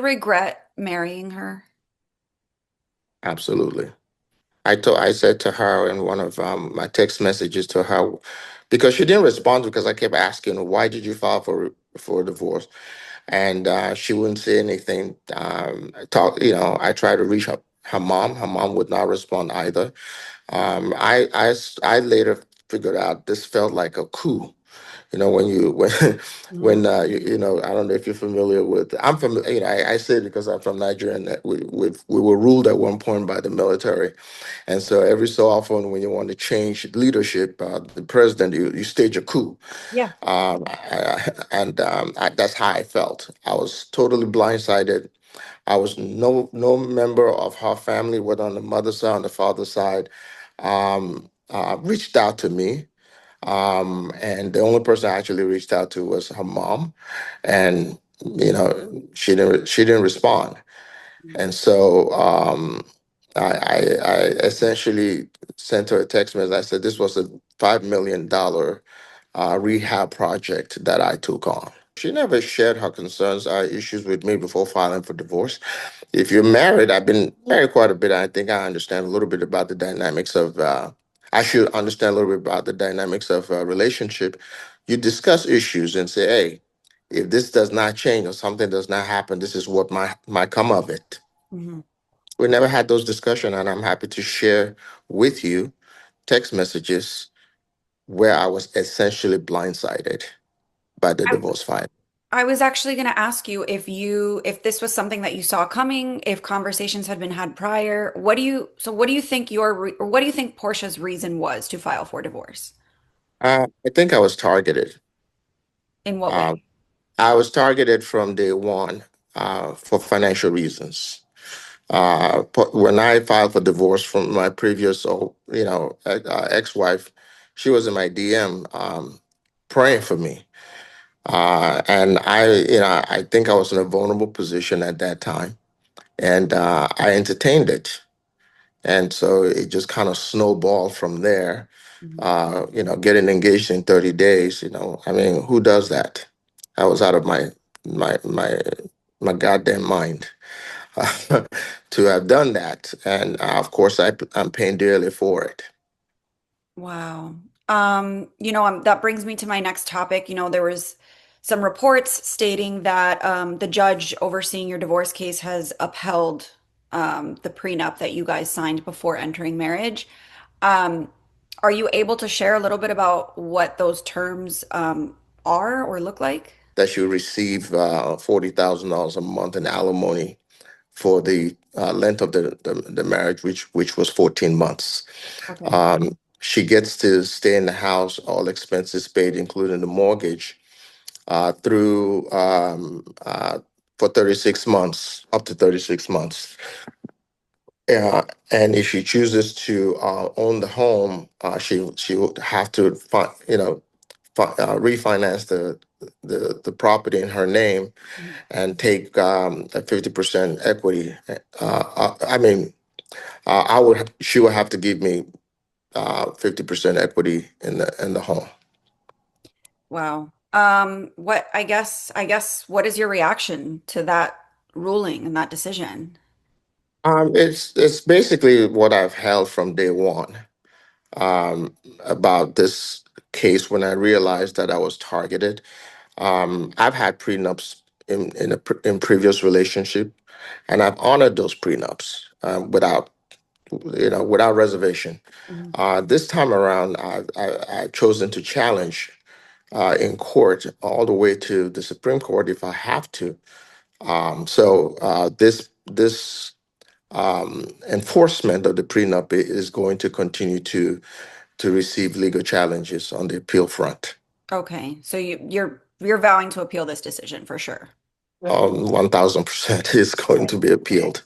Regret marrying her? Absolutely. I said to her in one of my text messages to her, because she didn't respond because I kept asking her, why did you file for divorce? And she wouldn't say anything. I tried to reach her mom. Her mom would not respond either. I later figured out this felt like a coup. When you when Mhm. I don't know if you're familiar with. I'm familiar. I say it because I'm from Nigeria, and that we were ruled at one point by the military, and so every so often when you want to change leadership, the president, you stage a coup. Yeah. That's how I felt. I was totally blindsided. I was no member of her family, whether on the mother's side or on the father's side, reached out to me. And the only person I actually reached out to was her mom, and she didn't respond. And so I essentially sent her a text message. I said this was a $5 million rehab project that I took on. She never shared her concerns or issues with me before filing for divorce. If you're married, I've been married quite a bit. I think I understand a little bit about the dynamics of. I should understand a little bit about the dynamics of a relationship. You discuss issues and say, "Hey, if this does not change or something does not happen, this is what might come of it." Mhm. We never had those discussions, and I'm happy to share with you text messages where I was essentially blindsided by the I, divorce filing. I was actually going to ask you if this was something that you saw coming, if conversations had been had prior. What do you think or what do you think Portia's reason was to file for divorce? I think I was targeted. In what Uh, way? I was targeted from day one for financial reasons. When I filed for divorce from my previous, ex-wife, she was in my DM praying for me. And I think I was in a vulnerable position at that time, and I entertained it. And so it just kind of snowballed from there. Mhm. Getting engaged in 30 days, I mean, who does that? I was out of my my my goddamn mind to have done that. And of course I'm paying dearly for it. Wow. That brings me to my next topic. There was some reports stating that the judge overseeing your divorce case has upheld the prenup that you guys signed before entering marriage. Um, are you able to share a little bit about what those terms are or look like? That you receive $40,000 a month in alimony for the length of the marriage, which was 14 months. Okay. She gets to stay in the house, all expenses paid, including the mortgage, through for 36 months, up to 36 months. And if she chooses to own the home, she would have to refinance the property in her name and take a 50% equity. I mean, she would have to give me 50% equity in the home. Wow. What is your reaction to that ruling and that decision? It's basically what I've held from day one um, about this case when I realized that I was targeted. I've had prenups in previous relationship, and I've honored those prenups without reservation. Mhm. This time around, I chosen to challenge in court all the way to the Supreme Court if I have to. This enforcement of the prenup is going to continue to receive legal challenges on the appeal front. Okay, so you're vowing to appeal this decision for sure. 1000% is going to be appealed.